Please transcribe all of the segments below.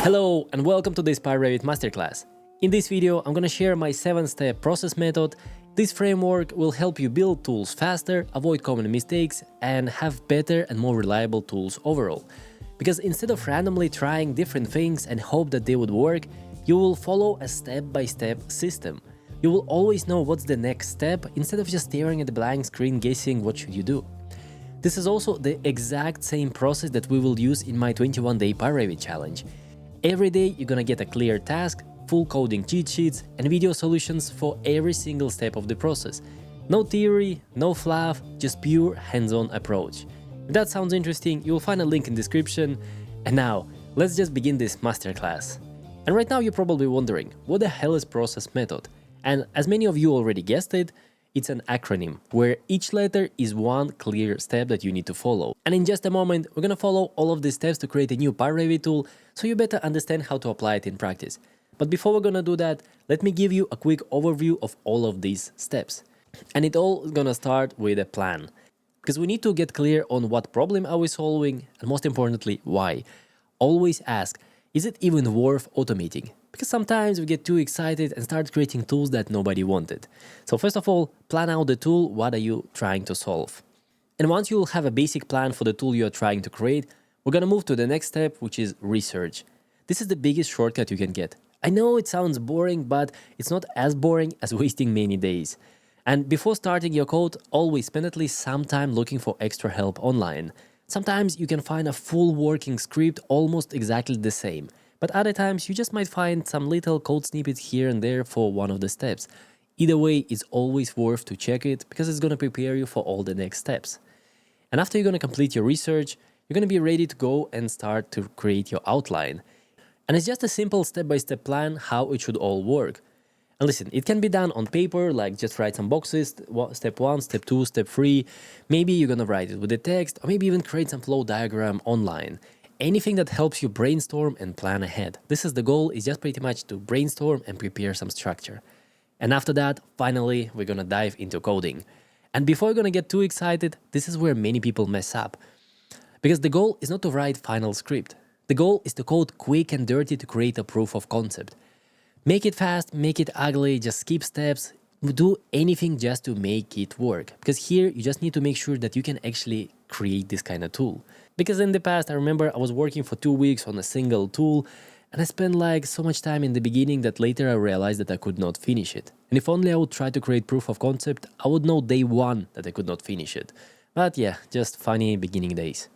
Hello and welcome to this pyRevit Masterclass. In this video, I'm gonna share my 7-step process method. This framework will help you build tools faster, avoid common mistakes, and have better and more reliable tools overall. Because instead of randomly trying different things and hope that they would work, you will follow a step-by-step system. You will always know what's the next step instead of just staring at the blank screen guessing what should you do. This is also the exact same process that we will use in my 21-day pyRevit challenge. Every day you're gonna get a clear task, full coding cheat sheets, and video solutions for every single step of the process. No theory, no fluff, just pure hands-on approach. If that sounds interesting, you will find a link in the description. And now, let's just begin this masterclass. And right now you're probably wondering, what the hell is process method? And as many of you already guessed it, it's an acronym where each letter is one clear step that you need to follow. And in just a moment, we're gonna follow all of these steps to create a new pyRevit tool, so you better understand how to apply it in practice. But before we're gonna do that, let me give you a quick overview of all of these steps. And it all is gonna start with a plan. Because we need to get clear on what problem are we solving, and most importantly, why. Always ask, is it even worth automating? Because sometimes we get too excited and start creating tools that nobody wanted. So first of all, plan out the tool, what are you trying to solve? And once you'll have a basic plan for the tool you're trying to create, we're gonna move to the next step, which is research. This is the biggest shortcut you can get. I know it sounds boring, but it's not as boring as wasting many days. And before starting your code, always spend at least some time looking for extra help online. Sometimes you can find a full working script almost exactly the same. But other times you just might find some little code snippets here and there for one of the steps. Either way, it's always worth to check it because it's going to prepare you for all the next steps. And after you're going to complete your research, you're going to be ready to go and start to create your outline. And it's just a simple step-by-step plan how it should all work. And listen, it can be done on paper, like just write some boxes, step 1, step 2, step 3. Maybe you're going to write it with the text, or maybe even create some flow diagram online. Anything that helps you brainstorm and plan ahead. This is the goal, is just pretty much to brainstorm and prepare some structure. And after that, finally, we're gonna dive into coding. And before you're gonna get too excited, this is where many people mess up. Because the goal is not to write final script. The goal is to code quick and dirty to create a proof of concept. Make it fast, make it ugly, just skip steps, do anything just to make it work. Because here, you just need to make sure that you can actually create this kind of tool. Because in the past, I remember I was working for 2 weeks on a single tool, and I spent like so much time in the beginning that later I realized that I could not finish it. And if only I would try to create proof of concept, I would know day one that I could not finish it. But yeah, just funny beginning days.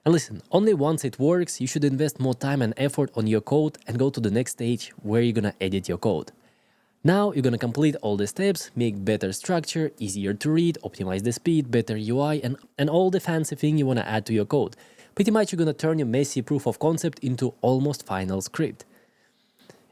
And listen, only once it works, you should invest more time and effort on your code and go to the next stage where you're gonna edit your code. Now you're gonna complete all the steps, make better structure, easier to read, optimize the speed, better UI, and all the fancy thing you wanna add to your code. Pretty much you're gonna turn your messy proof of concept into almost final script.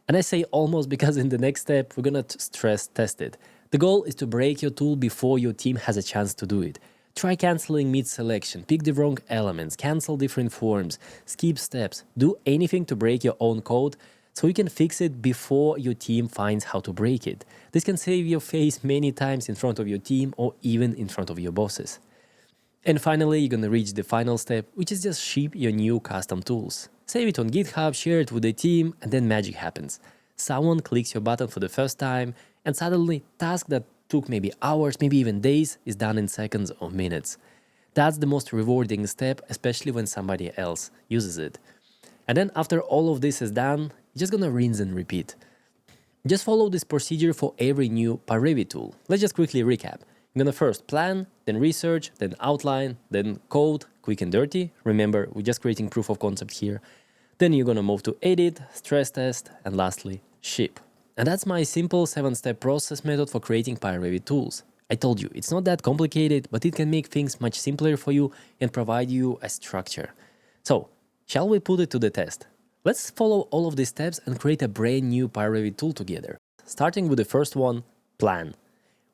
And I say almost because in the next step, we're gonna stress test it. The goal is to break your tool before your team has a chance to do it. Try canceling mid-selection, pick the wrong elements, cancel different forms, skip steps, do anything to break your own code so you can fix it before your team finds how to break it. This can save your face many times in front of your team or even in front of your bosses. And finally, you're gonna reach the final step, which is just ship your new custom tools. Save it on GitHub, share it with the team, and then magic happens. Someone clicks your button for the first time, and suddenly, task that took maybe hours, maybe even days, is done in seconds or minutes. That's the most rewarding step, especially when somebody else uses it. And then after all of this is done, you're just gonna rinse and repeat. Just follow this procedure for every new pyRevit tool. Let's just quickly recap. You're gonna first plan, then research, then outline, then code, quick and dirty. Remember, we're just creating proof of concept here. Then you're gonna move to edit, stress test, and lastly, ship. And that's my simple 7-step process method for creating pyRevit tools. I told you, it's not that complicated, but it can make things much simpler for you and provide you a structure. So, shall we put it to the test? Let's follow all of these steps and create a brand new pyRevit tool together. Starting with the first one, plan.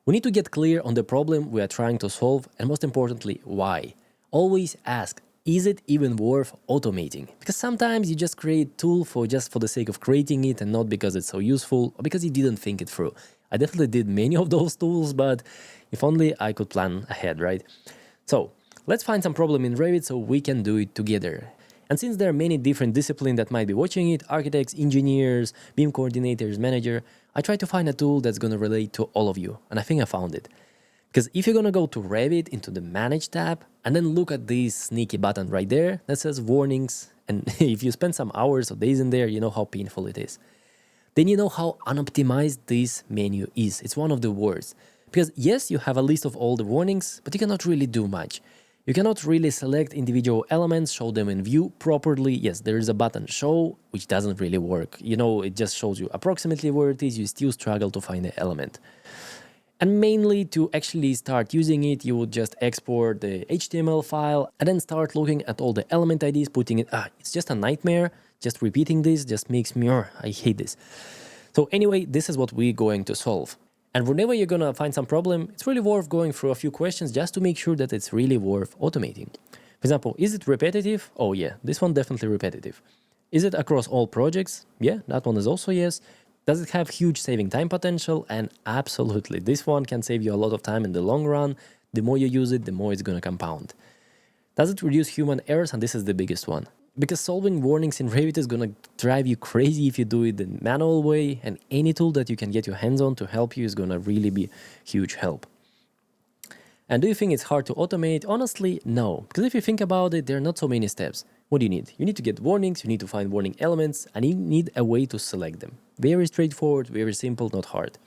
We need to get clear on the problem we are trying to solve and most importantly, why. Always ask, is it even worth automating? Because sometimes you just create a tool for the sake of creating it and not because it's so useful or because you didn't think it through. I definitely did many of those tools, but if only I could plan ahead, right? So let's find some problem in Revit so we can do it together. And since there are many different disciplines that might be watching it, architects, engineers, BIM coordinators, manager, I tried to find a tool that's going to relate to all of you. And I think I found it. Because if you're going to go to Revit into the Manage tab and then look at this sneaky button right there that says warnings, and if you spend some hours or days in there, you know how painful it is. Then you know how unoptimized this menu is. It's one of the worst. Because yes, you have a list of all the warnings, but you cannot really do much. You cannot really select individual elements, show them in view properly. Yes, there is a button show, which doesn't really work. You know, it just shows you approximately where it is. You still struggle to find the element. And mainly to actually start using it, you would just export the HTML file and then start looking at all the element IDs, putting it, it's just a nightmare. Just repeating this just makes me, I hate this. So anyway, this is what we're going to solve. And whenever you're going to find some problem, it's really worth going through a few questions just to make sure that it's really worth automating. For example, is it repetitive? Oh yeah, this one definitely repetitive. Is it across all projects? Yeah, that one is also yes. Does it have huge saving time potential? And absolutely, this one can save you a lot of time in the long run. The more you use it, the more it's going to compound. Does it reduce human errors? And this is the biggest one. Because solving warnings in Revit is going to drive you crazy if you do it the manual way, and any tool that you can get your hands on to help you is going to really be huge help. And do you think it's hard to automate? Honestly, no. Because if you think about it, there are not so many steps. What do you need? You need to get warnings, you need to find warning elements, and you need a way to select them. Very straightforward, very simple, not hard.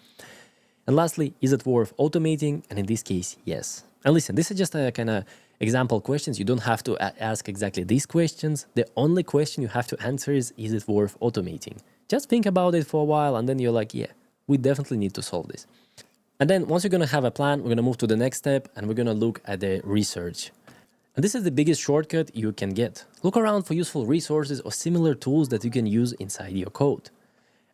And lastly, is it worth automating? And in this case, yes. And listen, this is just a kind of example questions. You don't have to ask exactly these questions. The only question you have to answer is it worth automating? Just think about it for a while and then you're like, yeah, we definitely need to solve this. And then once you're going to have a plan, we're going to move to the next step and we're going to look at the research. And this is the biggest shortcut you can get. Look around for useful resources or similar tools that you can use inside your code.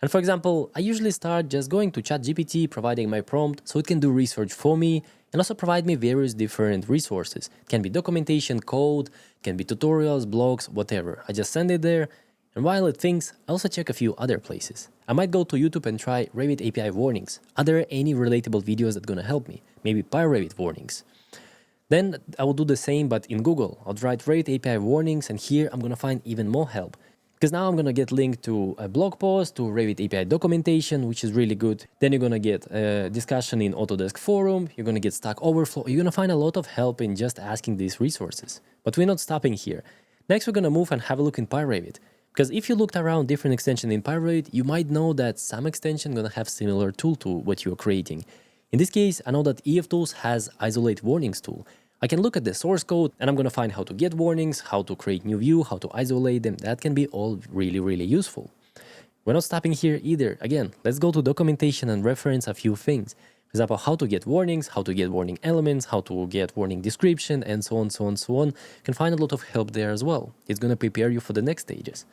And for example, I usually start just going to ChatGPT, providing my prompt so it can do research for me and also provide me various different resources. It can be documentation, code, it can be tutorials, blogs, whatever. I just send it there. And while it thinks, I also check a few other places. I might go to YouTube and try Revit API warnings. Are there any relatable videos that are going to help me? Maybe pyRevit warnings. Then I will do the same, but in Google. I'll write Revit API warnings, and here I'm going to find even more help. Because now I'm going to get linked to a blog post, to Revit API documentation, which is really good. Then you're going to get a discussion in Autodesk forum. You're going to get Stack Overflow. You're going to find a lot of help in just asking these resources. But we're not stopping here. Next, we're going to move and have a look in pyRevit. Because if you looked around different extensions in pyRevit, you might know that some extension going to have similar tool to what you're creating. In this case, I know that EFTools has Isolate Warnings tool. I can look at the source code and I'm going to find how to get warnings, how to create new view, how to isolate them. That can be all really, really useful. We're not stopping here either. Again, let's go to documentation and reference a few things. For example, how to get warnings, how to get warning elements, how to get warning description, and so on, so on, so on. You can find a lot of help there as well. It's going to prepare you for the next stages.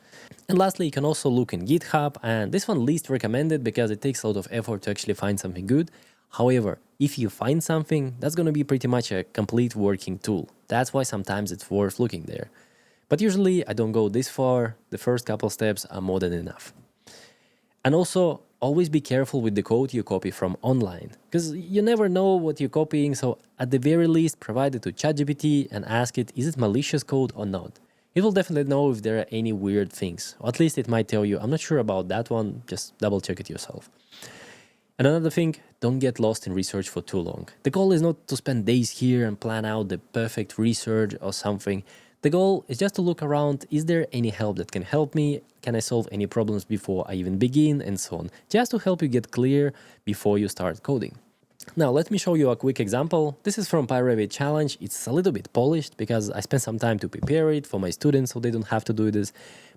And lastly, you can also look in GitHub, and this one least recommended because it takes a lot of effort to actually find something good. However, if you find something, that's going to be pretty much a complete working tool. That's why sometimes it's worth looking there. But usually I don't go this far. The first couple steps are more than enough. And also, always be careful with the code you copy from online, because you never know what you're copying. So at the very least, provide it to ChatGPT and ask it, is it malicious code or not? It will definitely know if there are any weird things, or at least it might tell you, I'm not sure about that one, just double check it yourself. And another thing, don't get lost in research for too long. The goal is not to spend days here and plan out the perfect research or something. The goal is just to look around, is there any help that can help me? Can I solve any problems before I even begin? And so on. Just to help you get clear before you start coding. Now, let me show you a quick example. This is from pyRevit Challenge. It's a little bit polished because I spent some time to prepare it for my students so they don't have to do this.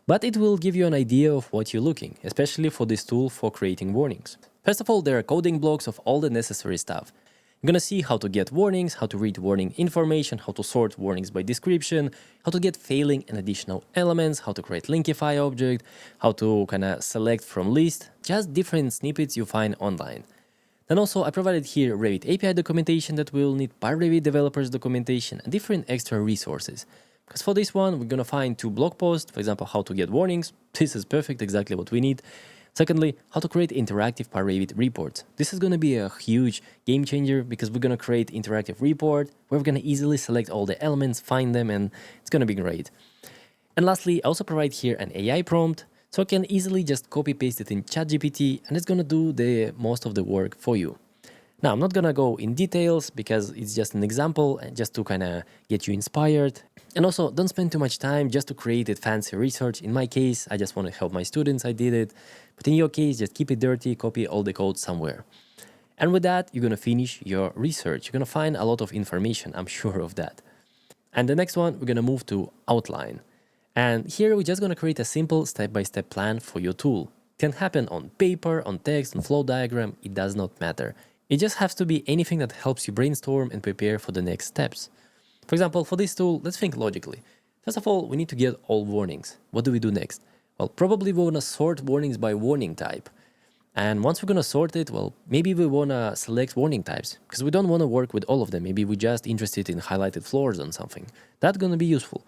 But it will give you an idea of what you're looking, especially for this tool for creating warnings. First of all, there are coding blocks of all the necessary stuff. You're going to see how to get warnings, how to read warning information, how to sort warnings by description, how to get failing and additional elements, how to create linkify object, how to kind of select from list, just different snippets you find online. Then also I provided here Revit API documentation that will need pyRevit developers documentation and different extra resources. Because for this one, we're going to find 2 blog posts, for example, how to get warnings. This is perfect, exactly what we need. Secondly, how to create interactive pyRevit reports. This is going to be a huge game changer because we're going to create interactive report where we're going to easily select all the elements, find them, and it's going to be great. And lastly, I also provide here an AI prompt, so I can easily just copy paste it in ChatGPT and it's gonna do the most of the work for you. Now, I'm not gonna go in details because it's just an example and just to kind of get you inspired. And also, don't spend too much time just to create it fancy research. In my case, I just want to help my students, I did it. But in your case, just keep it dirty, copy all the code somewhere. And with that, you're gonna finish your research. You're gonna find a lot of information, I'm sure of that. And the next one, we're gonna move to outline. And here we're just gonna create a simple step-by-step plan for your tool. It can happen on paper, on text, on flow diagram, it does not matter. It just has to be anything that helps you brainstorm and prepare for the next steps. For example, for this tool, let's think logically. First of all, we need to get all warnings. What do we do next? Well, probably we wanna sort warnings by warning type. And once we're gonna sort it, well, maybe we wanna select warning types because we don't wanna work with all of them. Maybe we're just interested in highlighted floors on something. That's gonna be useful.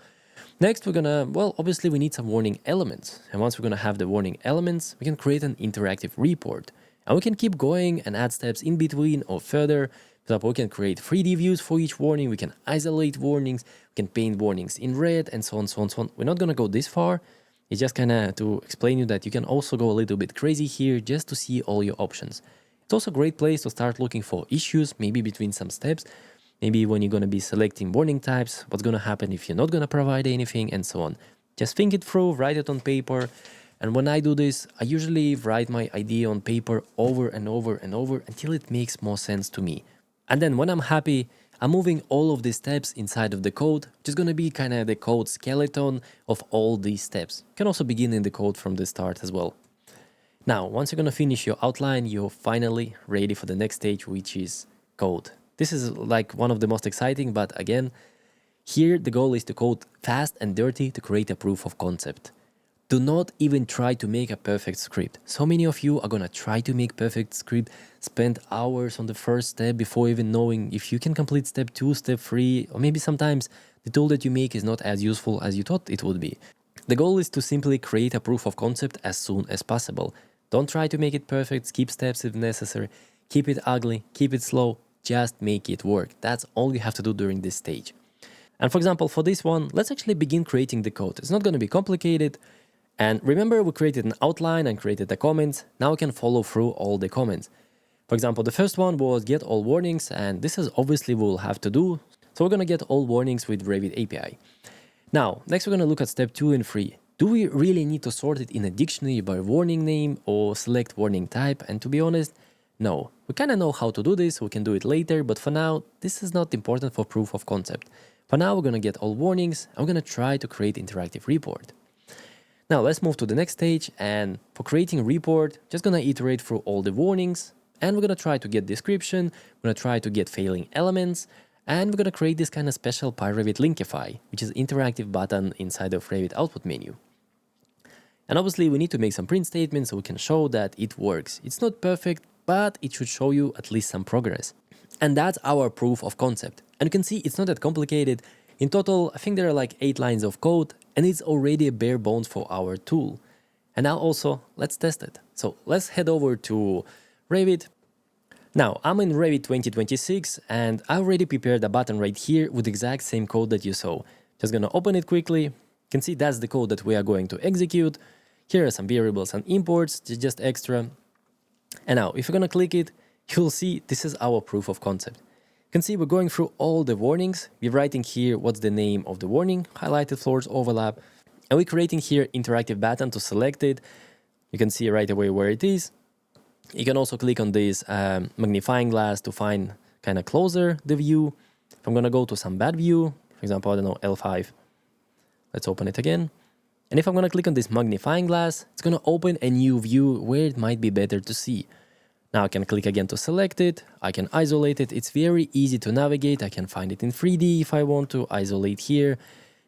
Next, we're gonna, well, obviously we need some warning elements. And once we're gonna have the warning elements, we can create an interactive report. And we can keep going and add steps in between or further. For example, we can create 3D views for each warning. We can isolate warnings. We can paint warnings in red and so on, so on, so on. We're not gonna go this far. It's just kind of to explain you that you can also go a little bit crazy here just to see all your options. It's also a great place to start looking for issues, maybe between some steps. Maybe when you're gonna be selecting warning types, what's gonna happen if you're not gonna provide anything and so on. Just think it through, write it on paper. And when I do this, I usually write my idea on paper over and over and over until it makes more sense to me. And then when I'm happy, I'm moving all of these steps inside of the code, which is going to be kind of the code skeleton of all these steps. You can also begin in the code from the start as well. Now, once you're going to finish your outline, you're finally ready for the next stage, which is code. This is like one of the most exciting, but again, here the goal is to code fast and dirty to create a proof of concept. Do not even try to make a perfect script. So many of you are gonna try to make perfect script, spend hours on the first step before even knowing if you can complete step 2, step 3, or maybe sometimes the tool that you make is not as useful as you thought it would be. The goal is to simply create a proof of concept as soon as possible. Don't try to make it perfect, skip steps if necessary, keep it ugly, keep it slow, just make it work. That's all you have to do during this stage. And for example, for this one, let's actually begin creating the code. It's not gonna be complicated. And remember, we created an outline and created the comments. Now we can follow through all the comments. For example, the first one was get all warnings, and this is obviously what we'll have to do. So we're gonna get all warnings with Revit API. Now, next we're gonna look at step 2 and 3. Do we really need to sort it in a dictionary by warning name or select warning type? And to be honest, no. We kind of know how to do this, we can do it later, but for now, this is not important for proof of concept. For now, we're gonna get all warnings, and we're gonna try to create interactive report. Now let's move to the next stage, and for creating a report, just gonna iterate through all the warnings, and we're gonna try to get description, we're gonna try to get failing elements, and we're gonna create this kind of special pyRevit Linkify, which is interactive button inside of Revit output menu. And obviously we need to make some print statements so we can show that it works. It's not perfect, but it should show you at least some progress. And that's our proof of concept. And you can see it's not that complicated. In total, I think there are like 8 lines of code, and it's already a bare bones for our tool. And now also, let's test it. So let's head over to Revit. Now, I'm in Revit 2026, and I already prepared a button right here with the exact same code that you saw. Just gonna open it quickly. You can see that's the code that we are going to execute. Here are some variables and imports, just extra. And now, if you're gonna click it, you'll see this is our proof of concept. You can see we're going through all the warnings. We're writing here what's the name of the warning, highlighted floors overlap, and we're creating here interactive button to select it. You can see right away where it is. You can also click on this magnifying glass to find kind of closer the view. If I'm gonna go to some bad view, for example, I don't know, L5, let's open it again. And if I'm gonna click on this magnifying glass, it's gonna open a new view where it might be better to see. Now I can click again to select it, I can isolate it, it's very easy to navigate, I can find it in 3D if I want to, isolate here.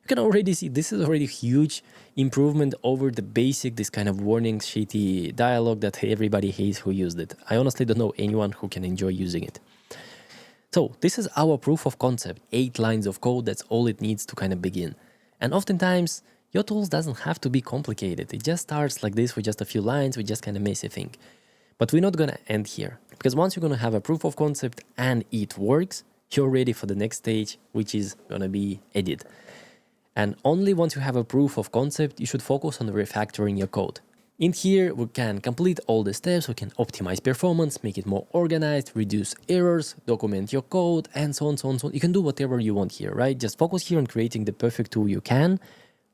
You can already see this is already a huge improvement over the basic, this kind of warning shitty dialogue that everybody hates who used it. I honestly don't know anyone who can enjoy using it. So this is our proof of concept, 8 lines of code, that's all it needs to kind of begin. And oftentimes, your tools doesn't have to be complicated, it just starts like this with just a few lines, with just kind of messy thing. But we're not gonna end here, because once you're gonna have a proof of concept and it works, you're ready for the next stage, which is gonna be edit. And only once you have a proof of concept, you should focus on refactoring your code. In here, we can complete all the steps, we can optimize performance, make it more organized, reduce errors, document your code, and so on, so on, so on. You can do whatever you want here, right? Just focus here on creating the perfect tool you can,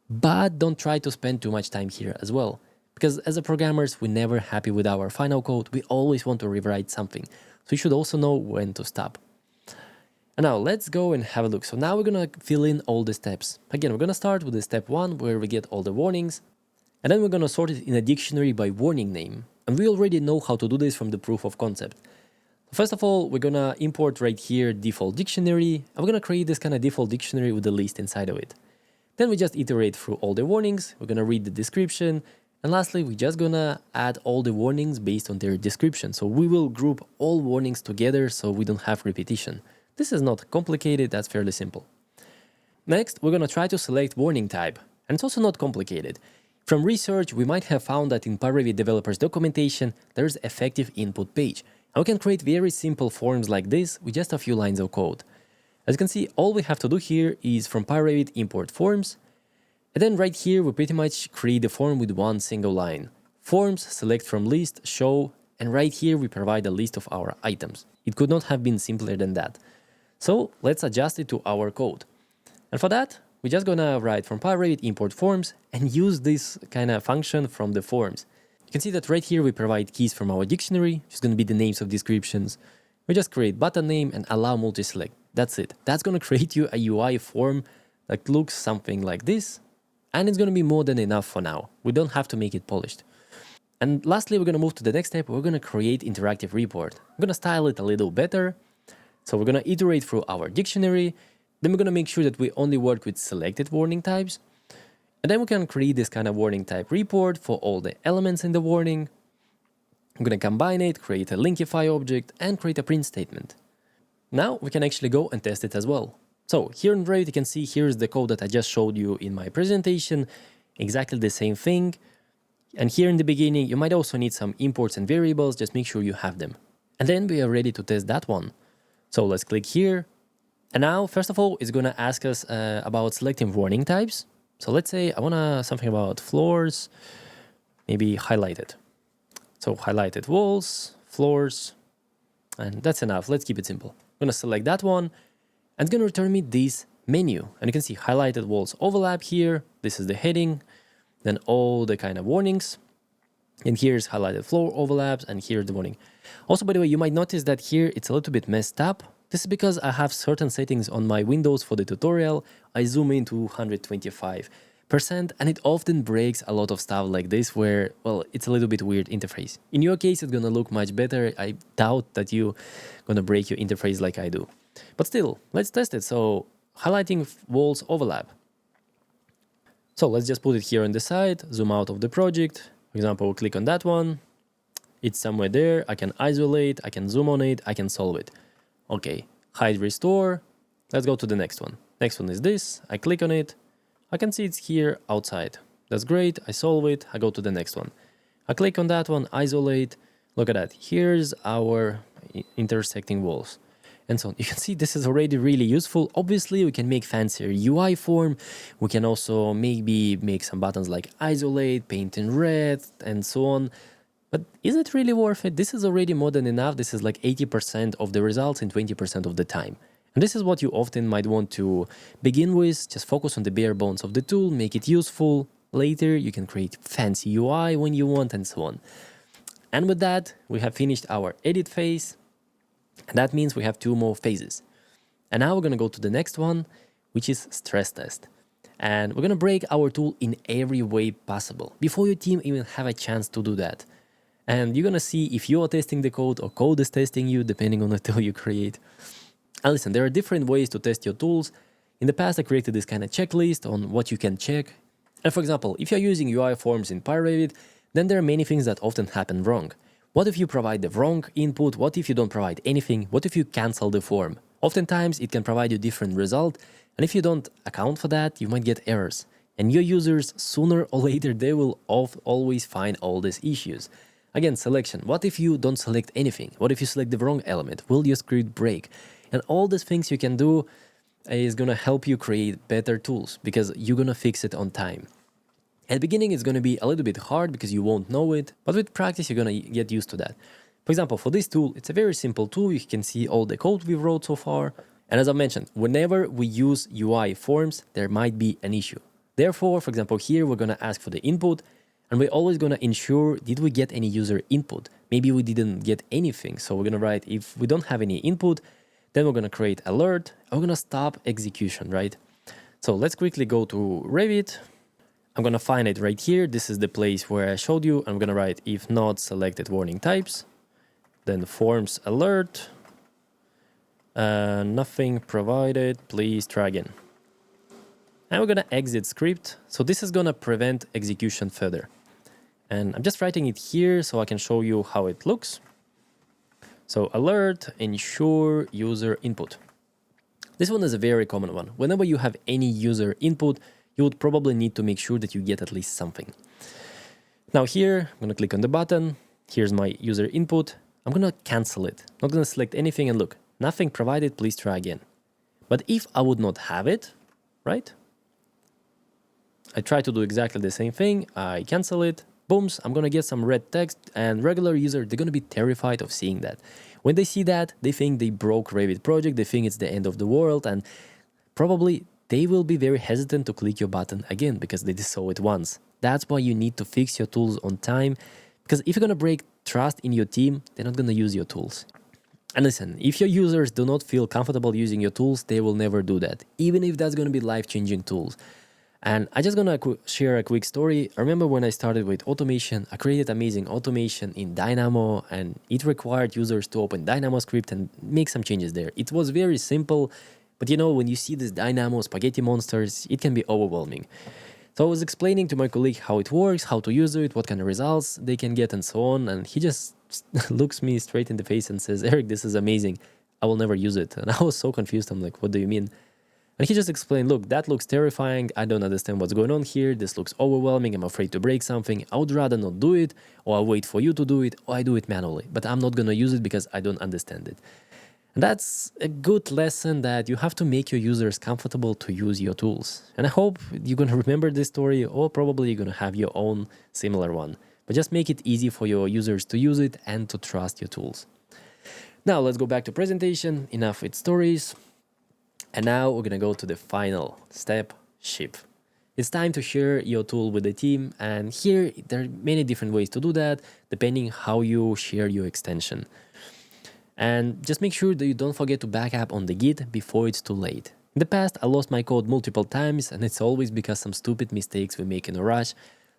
but don't try to spend too much time here as well. Because as a programmers, we're never happy with our final code. We always want to rewrite something. So you should also know when to stop. And now let's go and have a look. So now we're gonna fill in all the steps. Again, we're gonna start with the step 1 where we get all the warnings. And then we're gonna sort it in a dictionary by warning name. And we already know how to do this from the proof of concept. First of all, we're gonna import right here default dictionary. And we're gonna create this kind of default dictionary with the list inside of it. Then we just iterate through all the warnings. We're gonna read the description. And lastly, we're just gonna add all the warnings based on their description. So we will group all warnings together so we don't have repetition. This is not complicated, that's fairly simple. Next, we're gonna try to select warning type. And it's also not complicated. From research, we might have found that in pyRevit developers documentation, there's effective input page. And we can create very simple forms like this with just a few lines of code. As you can see, all we have to do here is from pyRevit import forms. And then right here, we pretty much create the form with one single line. Forms, select from list, show, and right here we provide a list of our items. It could not have been simpler than that. So let's adjust it to our code. And for that, we're just gonna write from pyRevit import forms and use this kind of function from the forms. You can see that right here we provide keys from our dictionary, which is gonna be the names of descriptions. We just create button name and allow multi-select. That's it. That's gonna create you a UI form that looks something like this. And it's gonna be more than enough for now. We don't have to make it polished. And lastly, we're gonna move to the next step. We're gonna create interactive report. We're gonna style it a little better. So we're gonna iterate through our dictionary. Then we're gonna make sure that we only work with selected warning types. And then we can create this kind of warning type report for all the elements in the warning. I'm gonna combine it, create a linkify object, and create a print statement. Now we can actually go and test it as well. So here in Revit, you can see here's the code that I just showed you in my presentation. Exactly the same thing. And here in the beginning, you might also need some imports and variables. Just make sure you have them. And then we are ready to test that one. So let's click here. And now, first of all, it's going to ask us about selecting warning types. So let's say I want something about floors, maybe highlighted. So highlighted walls, floors, and that's enough. Let's keep it simple. I'm going to select that one, and it's going to return me this menu. And you can see highlighted walls overlap here. This is the heading, then all the kind of warnings. And here's highlighted floor overlaps, and here's the warning. Also, by the way, you might notice that here it's a little bit messed up. This is because I have certain settings on my Windows for the tutorial. I zoom in to 125%, and it often breaks a lot of stuff like this where, well, it's a little bit weird interface. In your case, it's gonna look much better. I doubt that you're gonna break your interface like I do. But still, let's test it. So highlighting walls overlap. So let's just put it here on the side, zoom out of the project. For example, we'll click on that one. It's somewhere there. I can isolate, I can zoom on it, I can solve it. Okay, hide restore. Let's go to the next one. Next one is this. I click on it. I can see it's here outside. That's great. I solve it. I go to the next one. I click on that one, isolate. Look at that. Here's our intersecting walls. And so on. You can see this is already really useful. Obviously, we can make fancier UI form. We can also maybe make some buttons like isolate, paint in red, and so on. But is it really worth it? This is already more than enough. This is like 80% of the results in 20% of the time. And this is what you often might want to begin with. Just focus on the bare bones of the tool, make it useful. Later, you can create fancy UI when you want, and so on. And with that, we have finished our edit phase. And that means we have 2 more phases. And now we're going to go to the next one, which is stress test. And we're going to break our tool in every way possible before your team even have a chance to do that. And you're going to see if you are testing the code or code is testing you, depending on the tool you create. And listen, there are different ways to test your tools. In the past, I created this kind of checklist on what you can check. And for example, if you're using UI forms in pyRevit, then there are many things that often happen wrong. What if you provide the wrong input? What if you don't provide anything? What if you cancel the form? Oftentimes, it can provide you different result. And if you don't account for that, you might get errors. And your users, sooner or later, they will always find all these issues. Again, selection. What if you don't select anything? What if you select the wrong element? Will your script break? And all these things you can do. is gonna help you create better tools because you're gonna fix it on time. At the beginning, it's gonna be a little bit hard because you won't know it, but with practice, you're gonna get used to that. For example, for this tool, it's a very simple tool. You can see all the code we wrote so far. And as I mentioned, whenever we use UI forms, there might be an issue. Therefore, for example, here we're gonna ask for the input, and we're always gonna ensure, did we get any user input? Maybe we didn't get anything. So we're gonna write, if we don't have any input, then we're gonna create alert, and we're gonna stop execution, right? So let's quickly go to Revit. I'm gonna find it right here. This is the place where I showed you. I'm gonna write, if not selected warning types, then forms alert, nothing provided, please try again. And we're gonna exit script. So this is gonna prevent execution further. And I'm just writing it here so I can show you how it looks. So alert, ensure user input. This one is a very common one. Whenever you have any user input, you would probably need to make sure that you get at least something. Now here, I'm gonna click on the button. Here's my user input. I'm gonna cancel it. Not gonna select anything and look, nothing provided, please try again. But if I would not have it, right? I try to do exactly the same thing. I cancel it. Booms, I'm gonna get some red text, and regular user, they're gonna be terrified of seeing that. When they see that, they think they broke Revit project, they think it's the end of the world, and probably they will be very hesitant to click your button again because they just saw it once. That's why you need to fix your tools on time, because if you're gonna break trust in your team, they're not gonna use your tools. And listen, if your users do not feel comfortable using your tools, they will never do that, even if that's gonna be life-changing tools. And I just gonna share a quick story. I remember when I started with automation, I created amazing automation in Dynamo, and it required users to open Dynamo script and make some changes there. It was very simple, but you know, when you see these Dynamo spaghetti monsters, it can be overwhelming. So I was explaining to my colleague how it works, how to use it, what kind of results they can get and so on. And he just looks me straight in the face and says, Eric, this is amazing. I will never use it. And I was so confused. I'm like, what do you mean? And he just explained, look, that looks terrifying. I don't understand what's going on here. This looks overwhelming. I'm afraid to break something. I would rather not do it, or I'll wait for you to do it, or I do it manually. But I'm not going to use it because I don't understand it. And that's a good lesson, that you have to make your users comfortable to use your tools. And I hope you're going to remember this story, or probably you're going to have your own similar one. But just make it easy for your users to use it and to trust your tools. Now let's go back to presentation. Enough with stories. And now we're gonna go to the final step, ship. It's time to share your tool with the team, and here there are many different ways to do that, depending how you share your extension. And just make sure that you don't forget to back up on the Git before it's too late. In the past, I lost my code multiple times, and it's always because some stupid mistakes we make in a rush.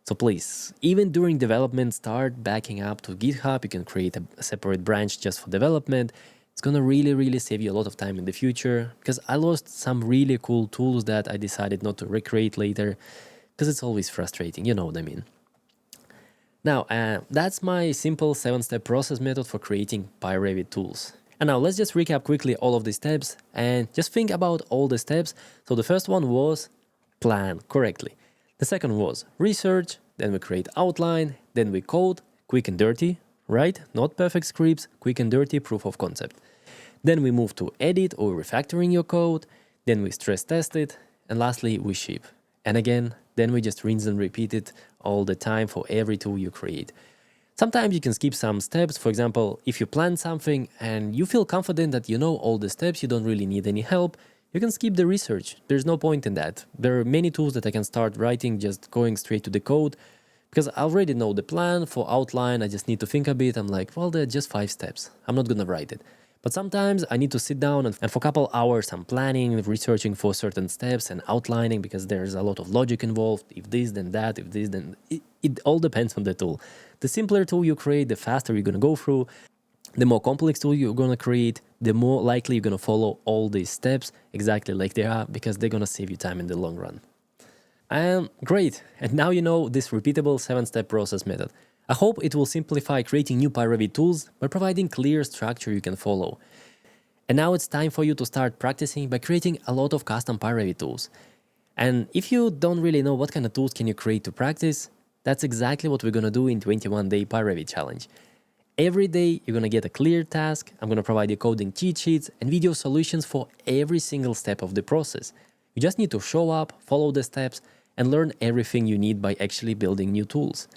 So please, even during development, start backing up to GitHub. You can create a separate branch just for development. It's gonna really save you a lot of time in the future, because I lost some really cool tools that I decided not to recreate later, because it's always frustrating, you know what I mean. Now, that's my simple 7-step process method for creating pyRevit tools. And now let's just recap quickly all of the steps and just think about all the steps. So the first one was plan correctly. The second was research, then we create outline, then we code, quick and dirty, right? Not perfect scripts, quick and dirty proof of concept. Then we move to edit or refactoring your code, then we stress test it, and lastly we ship. And again, then we just rinse and repeat it all the time for every tool you create. Sometimes you can skip some steps. For example, if you plan something and you feel confident that you know all the steps, you don't really need any help, you can skip the research. There's no point in that. There are many tools that I can start writing just going straight to the code, because I already know the plan. For outline, I just need to think a bit. I'm like, well, they're just 5 steps. I'm not going to write it. But sometimes I need to sit down and for a couple hours I'm planning, researching for certain steps and outlining, because there's a lot of logic involved. If this, then that, if this, then... It all depends on the tool. The simpler tool you create, the faster you're going to go through. The more complex tool you're going to create, the more likely you're going to follow all these steps exactly like they are, because they're going to save you time in the long run. Great. And now you know this repeatable 7-step process method. I hope it will simplify creating new pyRevit tools by providing clear structure you can follow. And now it's time for you to start practicing by creating a lot of custom pyRevit tools. And if you don't really know what kind of tools can you create to practice, that's exactly what we're going to do in 21-day pyRevit challenge. Every day, you're gonna get a clear task. I'm gonna provide you coding cheat sheets and video solutions for every single step of the process. You just need to show up, follow the steps, and learn everything you need by actually building new tools.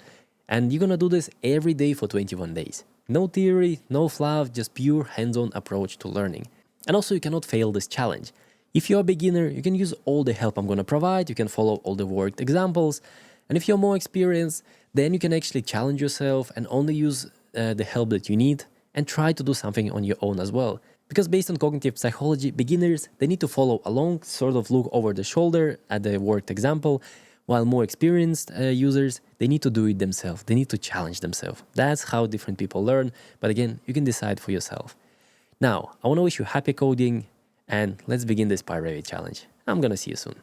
And you're gonna do this every day for 21 days. No theory, no fluff, just pure hands-on approach to learning. And also, you cannot fail this challenge. If you're a beginner, you can use all the help I'm gonna provide, you can follow all the worked examples, and if you're more experienced, then you can actually challenge yourself and only use the help that you need and try to do something on your own as well. Because based on cognitive psychology, beginners, they need to follow along, sort of look over the shoulder at the worked example, while more experienced users, they need to do it themselves. They need to challenge themselves. That's how different people learn. But again, you can decide for yourself. Now, I want to wish you happy coding and let's begin this pyRevit challenge. I'm gonna see you soon.